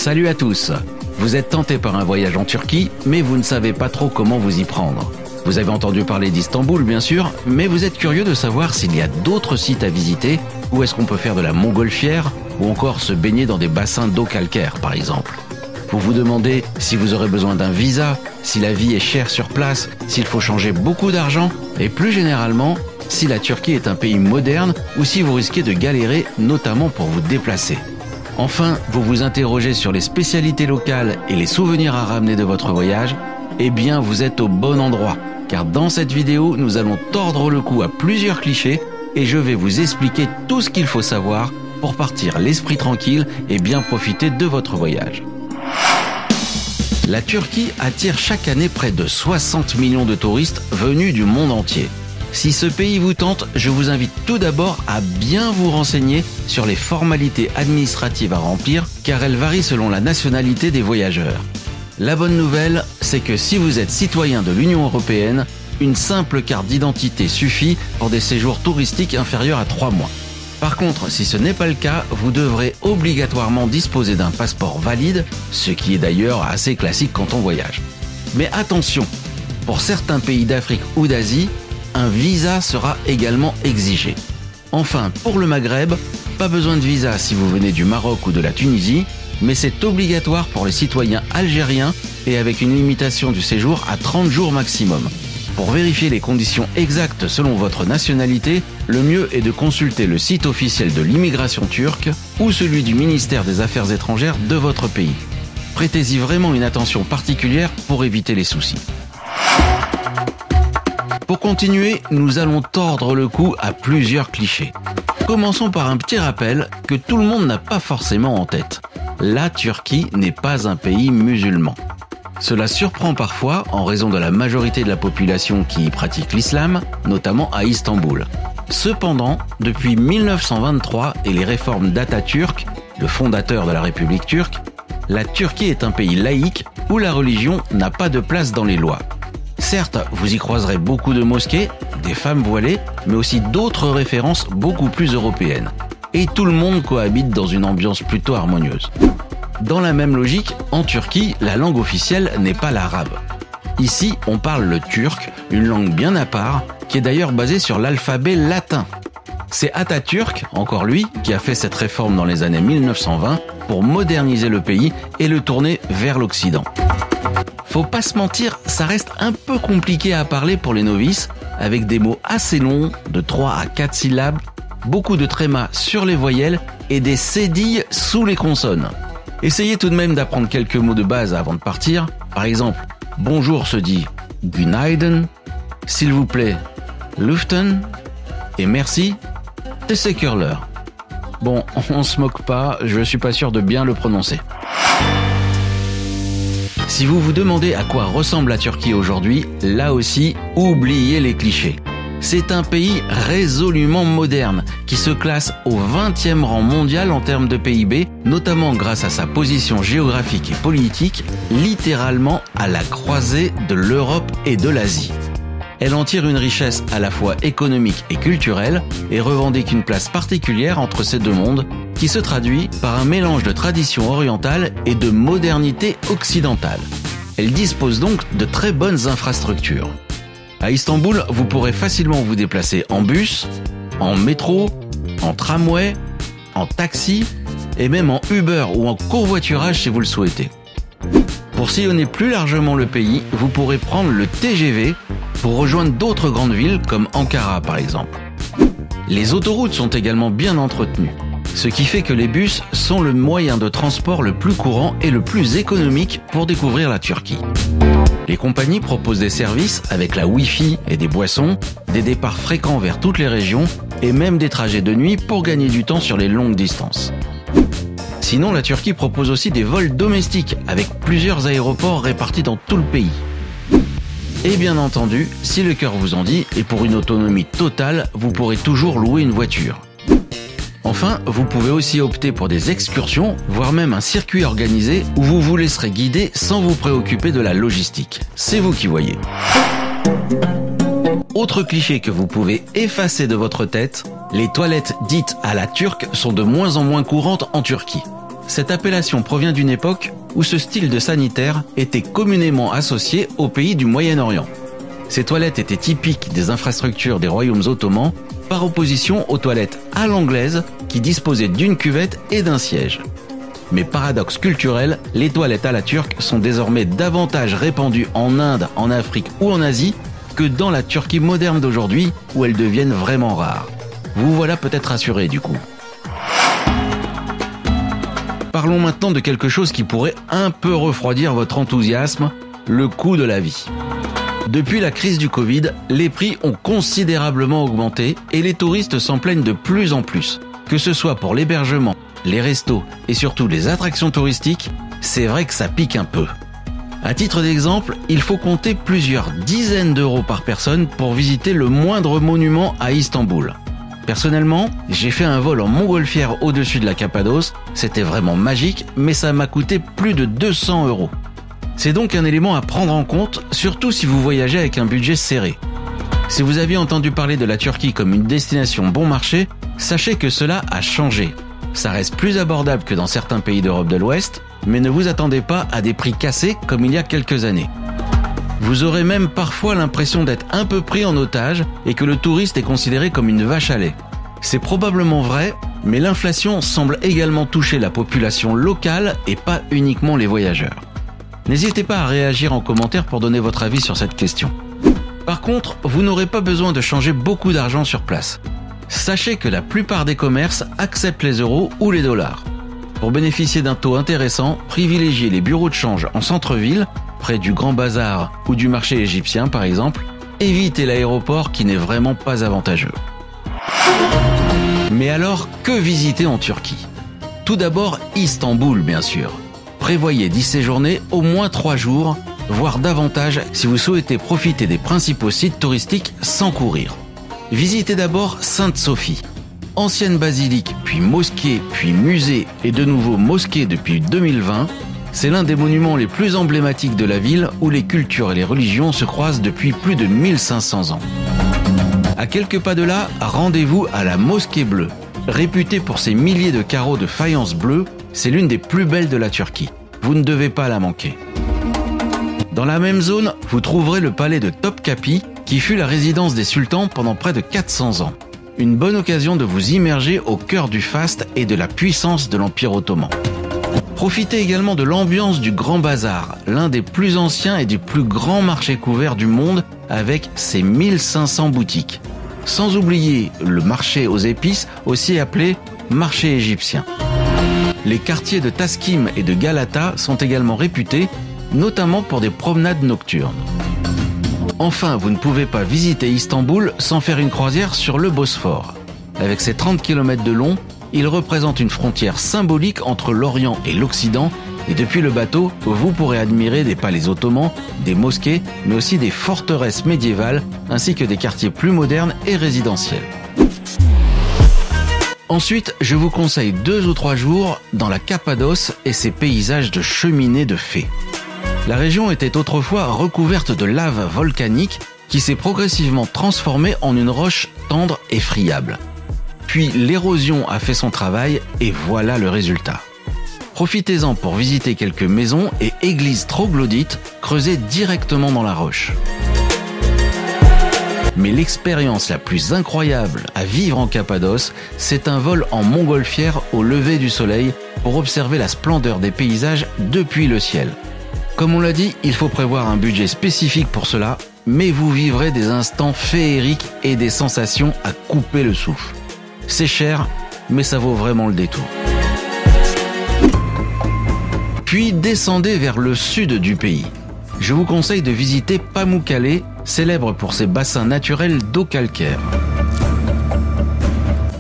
Salut à tous. Vous êtes tenté par un voyage en Turquie, mais vous ne savez pas trop comment vous y prendre. Vous avez entendu parler d'Istanbul, bien sûr, mais vous êtes curieux de savoir s'il y a d'autres sites à visiter, où est-ce qu'on peut faire de la montgolfière, ou encore se baigner dans des bassins d'eau calcaire, par exemple. Vous vous demandez si vous aurez besoin d'un visa, si la vie est chère sur place, s'il faut changer beaucoup d'argent, et plus généralement, si la Turquie est un pays moderne ou si vous risquez de galérer, notamment pour vous déplacer. Enfin, vous vous interrogez sur les spécialités locales et les souvenirs à ramener de votre voyage? Eh bien, vous êtes au bon endroit, car dans cette vidéo, nous allons tordre le cou à plusieurs clichés et je vais vous expliquer tout ce qu'il faut savoir pour partir l'esprit tranquille et bien profiter de votre voyage. La Turquie attire chaque année près de 60 millions de touristes venus du monde entier. Si ce pays vous tente, je vous invite tout d'abord à bien vous renseigner sur les formalités administratives à remplir, car elles varient selon la nationalité des voyageurs. La bonne nouvelle, c'est que si vous êtes citoyen de l'Union européenne, une simple carte d'identité suffit pour des séjours touristiques inférieurs à 3 mois. Par contre, si ce n'est pas le cas, vous devrez obligatoirement disposer d'un passeport valide, ce qui est d'ailleurs assez classique quand on voyage. Mais attention, pour certains pays d'Afrique ou d'Asie, un visa sera également exigé. Enfin, pour le Maghreb, pas besoin de visa si vous venez du Maroc ou de la Tunisie, mais c'est obligatoire pour les citoyens algériens et avec une limitation du séjour à 30 jours maximum. Pour vérifier les conditions exactes selon votre nationalité, le mieux est de consulter le site officiel de l'immigration turque ou celui du ministère des Affaires étrangères de votre pays. Prêtez-y vraiment une attention particulière pour éviter les soucis. Pour continuer, nous allons tordre le cou à plusieurs clichés. Commençons par un petit rappel que tout le monde n'a pas forcément en tête. La Turquie n'est pas un pays musulman. Cela surprend parfois en raison de la majorité de la population qui y pratique l'islam, notamment à Istanbul. Cependant, depuis 1923 et les réformes d'Atatürk, le fondateur de la République turque, la Turquie est un pays laïque où la religion n'a pas de place dans les lois. Certes, vous y croiserez beaucoup de mosquées, des femmes voilées, mais aussi d'autres références beaucoup plus européennes. Et tout le monde cohabite dans une ambiance plutôt harmonieuse. Dans la même logique, en Turquie, la langue officielle n'est pas l'arabe. Ici, on parle le turc, une langue bien à part, qui est d'ailleurs basée sur l'alphabet latin. C'est Atatürk, encore lui, qui a fait cette réforme dans les années 1920 pour moderniser le pays et le tourner vers l'Occident. Faut pas se mentir, ça reste un peu compliqué à parler pour les novices, avec des mots assez longs, de 3 à 4 syllabes, beaucoup de trémas sur les voyelles et des cédilles sous les consonnes. Essayez tout de même d'apprendre quelques mots de base avant de partir. Par exemple, bonjour se dit Günaydın, s'il vous plaît, Lüften, et merci, Teşekkürler. Bon, on se moque pas, je suis pas sûr de bien le prononcer. Si vous vous demandez à quoi ressemble la Turquie aujourd'hui, là aussi, oubliez les clichés. C'est un pays résolument moderne, qui se classe au 20e rang mondial en termes de PIB, notamment grâce à sa position géographique et politique, littéralement à la croisée de l'Europe et de l'Asie. Elle en tire une richesse à la fois économique et culturelle, et revendique une place particulière entre ces deux mondes, qui se traduit par un mélange de tradition orientale et de modernité occidentale. Elle dispose donc de très bonnes infrastructures. À Istanbul, vous pourrez facilement vous déplacer en bus, en métro, en tramway, en taxi et même en Uber ou en covoiturage si vous le souhaitez. Pour sillonner plus largement le pays, vous pourrez prendre le TGV pour rejoindre d'autres grandes villes comme Ankara par exemple. Les autoroutes sont également bien entretenues, ce qui fait que les bus sont le moyen de transport le plus courant et le plus économique pour découvrir la Turquie. Les compagnies proposent des services avec la Wi-Fi et des boissons, des départs fréquents vers toutes les régions et même des trajets de nuit pour gagner du temps sur les longues distances. Sinon, la Turquie propose aussi des vols domestiques avec plusieurs aéroports répartis dans tout le pays. Et bien entendu, si le cœur vous en dit, et pour une autonomie totale, vous pourrez toujours louer une voiture. Enfin, vous pouvez aussi opter pour des excursions, voire même un circuit organisé où vous vous laisserez guider sans vous préoccuper de la logistique. C'est vous qui voyez. Autre cliché que vous pouvez effacer de votre tête, les toilettes dites à la turque sont de moins en moins courantes en Turquie. cette appellation provient d'une époque où ce style de sanitaire était communément associé aux pays du Moyen-Orient. Ces toilettes étaient typiques des infrastructures des royaumes ottomans, par opposition aux toilettes à l'anglaise qui disposaient d'une cuvette et d'un siège. Mais paradoxe culturel, les toilettes à la turque sont désormais davantage répandues en Inde, en Afrique ou en Asie que dans la Turquie moderne d'aujourd'hui où elles deviennent vraiment rares. Vous voilà peut-être rassuré du coup. Parlons maintenant de quelque chose qui pourrait un peu refroidir votre enthousiasme, le coût de la vie. Depuis la crise du Covid, les prix ont considérablement augmenté et les touristes s'en plaignent de plus en plus. Que ce soit pour l'hébergement, les restos et surtout les attractions touristiques, c'est vrai que ça pique un peu. À titre d'exemple, il faut compter plusieurs dizaines d'euros par personne pour visiter le moindre monument à Istanbul. Personnellement, j'ai fait un vol en montgolfière au-dessus de la Cappadoce, c'était vraiment magique, mais ça m'a coûté plus de 200 euros. C'est donc un élément à prendre en compte, surtout si vous voyagez avec un budget serré. Si vous aviez entendu parler de la Turquie comme une destination bon marché, sachez que cela a changé. Ça reste plus abordable que dans certains pays d'Europe de l'Ouest, mais ne vous attendez pas à des prix cassés comme il y a quelques années. Vous aurez même parfois l'impression d'être un peu pris en otage et que le touriste est considéré comme une vache à lait. C'est probablement vrai, mais l'inflation semble également toucher la population locale et pas uniquement les voyageurs. N'hésitez pas à réagir en commentaire pour donner votre avis sur cette question. Par contre, vous n'aurez pas besoin de changer beaucoup d'argent sur place. Sachez que la plupart des commerces acceptent les euros ou les dollars. Pour bénéficier d'un taux intéressant, privilégiez les bureaux de change en centre-ville, près du Grand Bazar ou du marché égyptien par exemple. Évitez l'aéroport qui n'est vraiment pas avantageux. Mais alors, que visiter en Turquie ? Tout d'abord, Istanbul bien sûr. Prévoyez d'y séjourner au moins 3 jours, voire davantage si vous souhaitez profiter des principaux sites touristiques sans courir. Visitez d'abord Sainte-Sophie. Ancienne basilique, puis mosquée, puis musée et de nouveau mosquée depuis 2020, c'est l'un des monuments les plus emblématiques de la ville où les cultures et les religions se croisent depuis plus de 1500 ans. À quelques pas de là, rendez-vous à la Mosquée Bleue. Réputée pour ses milliers de carreaux de faïence bleue, c'est l'une des plus belles de la Turquie. Vous ne devez pas la manquer. Dans la même zone, vous trouverez le palais de Topkapi, qui fut la résidence des sultans pendant près de 400 ans. Une bonne occasion de vous immerger au cœur du faste et de la puissance de l'Empire ottoman. Profitez également de l'ambiance du Grand Bazar, l'un des plus anciens et des plus grands marchés couverts du monde avec ses 1500 boutiques. Sans oublier le marché aux épices, aussi appelé marché égyptien. Les quartiers de Taskim et de Galata sont également réputés, notamment pour des promenades nocturnes. Enfin, vous ne pouvez pas visiter Istanbul sans faire une croisière sur le Bosphore. Avec ses 30 km de long, il représente une frontière symbolique entre l'Orient et l'Occident, et depuis le bateau, vous pourrez admirer des palais ottomans, des mosquées, mais aussi des forteresses médiévales, ainsi que des quartiers plus modernes et résidentiels. Ensuite, je vous conseille 2 ou 3 jours dans la Cappadoce et ses paysages de cheminées de fées. La région était autrefois recouverte de lave volcanique qui s'est progressivement transformée en une roche tendre et friable. Puis l'érosion a fait son travail et voilà le résultat. Profitez-en pour visiter quelques maisons et églises troglodytes creusées directement dans la roche. Mais l'expérience la plus incroyable à vivre en Cappadoce, c'est un vol en montgolfière au lever du soleil pour observer la splendeur des paysages depuis le ciel. Comme on l'a dit, il faut prévoir un budget spécifique pour cela, mais vous vivrez des instants féeriques et des sensations à couper le souffle. C'est cher, mais ça vaut vraiment le détour. Puis descendez vers le sud du pays. Je vous conseille de visiter Pamukkale, célèbre pour ses bassins naturels d'eau calcaire.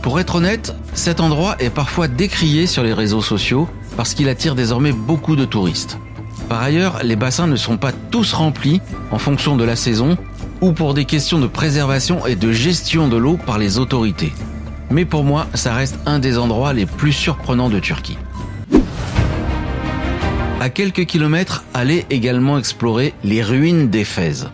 Pour être honnête, cet endroit est parfois décrié sur les réseaux sociaux parce qu'il attire désormais beaucoup de touristes. Par ailleurs, les bassins ne sont pas tous remplis en fonction de la saison ou pour des questions de préservation et de gestion de l'eau par les autorités. Mais pour moi, ça reste un des endroits les plus surprenants de Turquie. À quelques kilomètres, allez également explorer les ruines d'Éphèse.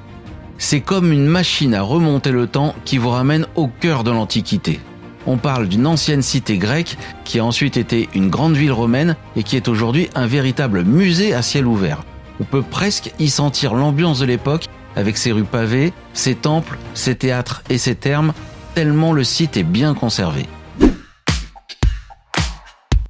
C'est comme une machine à remonter le temps qui vous ramène au cœur de l'Antiquité. On parle d'une ancienne cité grecque qui a ensuite été une grande ville romaine et qui est aujourd'hui un véritable musée à ciel ouvert. On peut presque y sentir l'ambiance de l'époque avec ses rues pavées, ses temples, ses théâtres et ses thermes, tellement le site est bien conservé.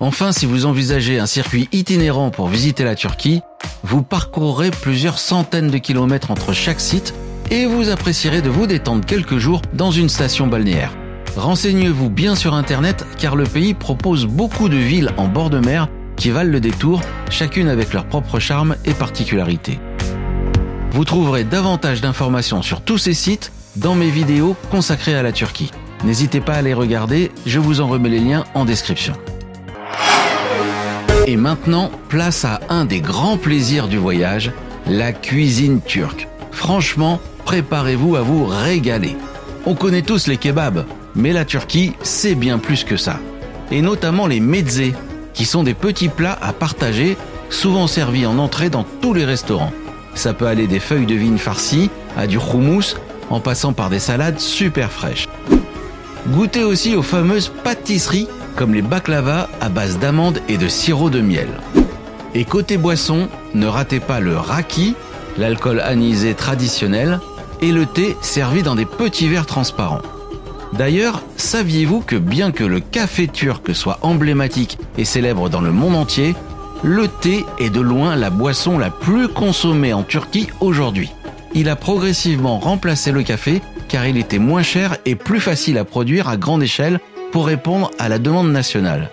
Enfin, si vous envisagez un circuit itinérant pour visiter la Turquie, vous parcourrez plusieurs centaines de kilomètres entre chaque site et vous apprécierez de vous détendre quelques jours dans une station balnéaire. Renseignez-vous bien sur Internet car le pays propose beaucoup de villes en bord de mer qui valent le détour, chacune avec leur propre charme et particularité. Vous trouverez davantage d'informations sur tous ces sites dans mes vidéos consacrées à la Turquie. N'hésitez pas à les regarder, je vous en remets les liens en description. Et maintenant, place à un des grands plaisirs du voyage, la cuisine turque. Franchement, préparez-vous à vous régaler. On connaît tous les kebabs, mais la Turquie, c'est bien plus que ça. Et notamment les mezze, qui sont des petits plats à partager, souvent servis en entrée dans tous les restaurants. Ça peut aller des feuilles de vigne farcies à du houmous, en passant par des salades super fraîches. Goûtez aussi aux fameuses pâtisseries, comme les baklava à base d'amandes et de sirop de miel. Et côté boisson, ne ratez pas le raki, l'alcool anisé traditionnel, et le thé servi dans des petits verres transparents. D'ailleurs, saviez-vous que bien que le café turc soit emblématique et célèbre dans le monde entier, le thé est de loin la boisson la plus consommée en Turquie aujourd'hui. Il a progressivement remplacé le café car il était moins cher et plus facile à produire à grande échelle pour répondre à la demande nationale.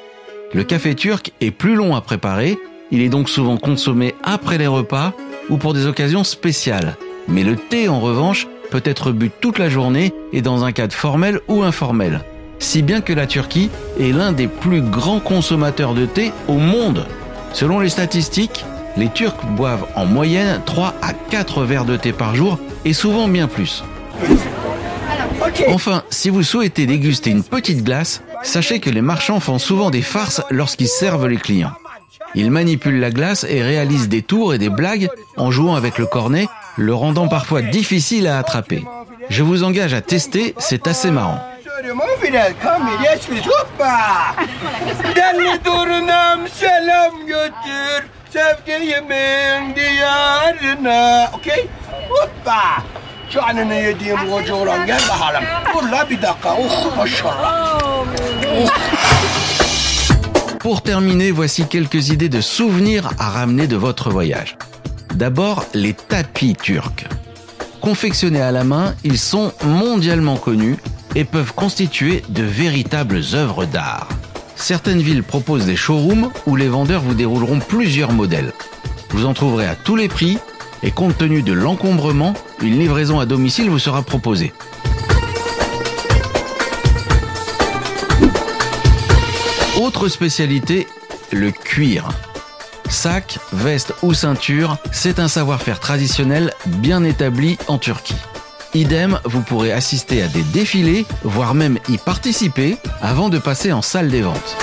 Le café turc est plus long à préparer, il est donc souvent consommé après les repas ou pour des occasions spéciales. Mais le thé en revanche peut être bu toute la journée et dans un cadre formel ou informel. Si bien que la Turquie est l'un des plus grands consommateurs de thé au monde. Selon les statistiques, les Turcs boivent en moyenne 3 à 4 verres de thé par jour et souvent bien plus. Enfin, si vous souhaitez déguster une petite glace, sachez que les marchands font souvent des farces lorsqu'ils servent les clients. Ils manipulent la glace et réalisent des tours et des blagues en jouant avec le cornet, le rendant parfois difficile à attraper. Je vous engage à tester, c'est assez marrant. Pour terminer, voici quelques idées de souvenirs à ramener de votre voyage. D'abord, les tapis turcs. Confectionnés à la main, ils sont mondialement connus et peuvent constituer de véritables œuvres d'art. Certaines villes proposent des showrooms où les vendeurs vous dérouleront plusieurs modèles. Vous en trouverez à tous les prix et compte tenu de l'encombrement, une livraison à domicile vous sera proposée. Autre spécialité, le cuir. Sac, veste ou ceinture, c'est un savoir-faire traditionnel bien établi en Turquie. Idem, vous pourrez assister à des défilés, voire même y participer avant de passer en salle des ventes.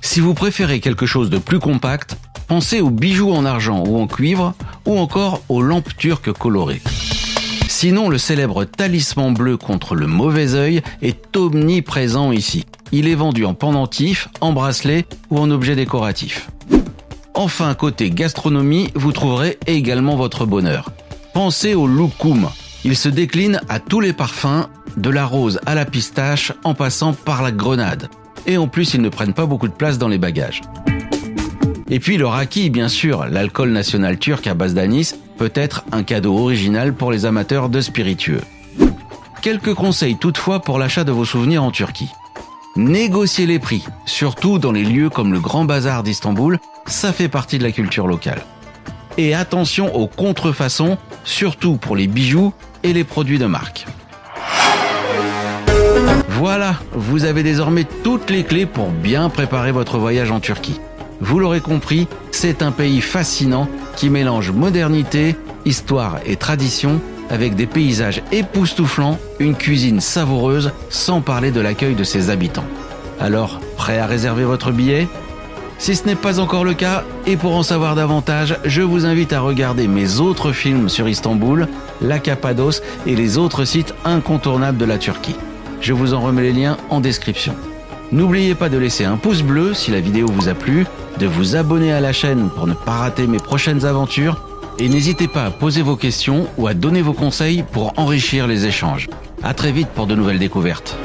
Si vous préférez quelque chose de plus compact, pensez aux bijoux en argent ou en cuivre, ou encore aux lampes turques colorées. Sinon, le célèbre talisman bleu contre le mauvais œil est omniprésent ici. Il est vendu en pendentif, en bracelet ou en objet décoratif. Enfin, côté gastronomie, vous trouverez également votre bonheur. Pensez au loukoum. Il se décline à tous les parfums, de la rose à la pistache, en passant par la grenade. Et en plus, ils ne prennent pas beaucoup de place dans les bagages. Et puis le raki, bien sûr, l'alcool national turc à base d'anis, peut être un cadeau original pour les amateurs de spiritueux. Quelques conseils toutefois pour l'achat de vos souvenirs en Turquie. Négociez les prix, surtout dans les lieux comme le Grand Bazar d'Istanbul, ça fait partie de la culture locale. Et attention aux contrefaçons, surtout pour les bijoux et les produits de marque. Voilà, vous avez désormais toutes les clés pour bien préparer votre voyage en Turquie. Vous l'aurez compris, c'est un pays fascinant qui mélange modernité, histoire et tradition avec des paysages époustouflants, une cuisine savoureuse, sans parler de l'accueil de ses habitants. Alors, prêt à réserver votre billet ? Si ce n'est pas encore le cas, et pour en savoir davantage, je vous invite à regarder mes autres films sur Istanbul, la Cappadoce et les autres sites incontournables de la Turquie. Je vous en remets les liens en description. N'oubliez pas de laisser un pouce bleu si la vidéo vous a plu, de vous abonner à la chaîne pour ne pas rater mes prochaines aventures, et n'hésitez pas à poser vos questions ou à donner vos conseils pour enrichir les échanges. À très vite pour de nouvelles découvertes.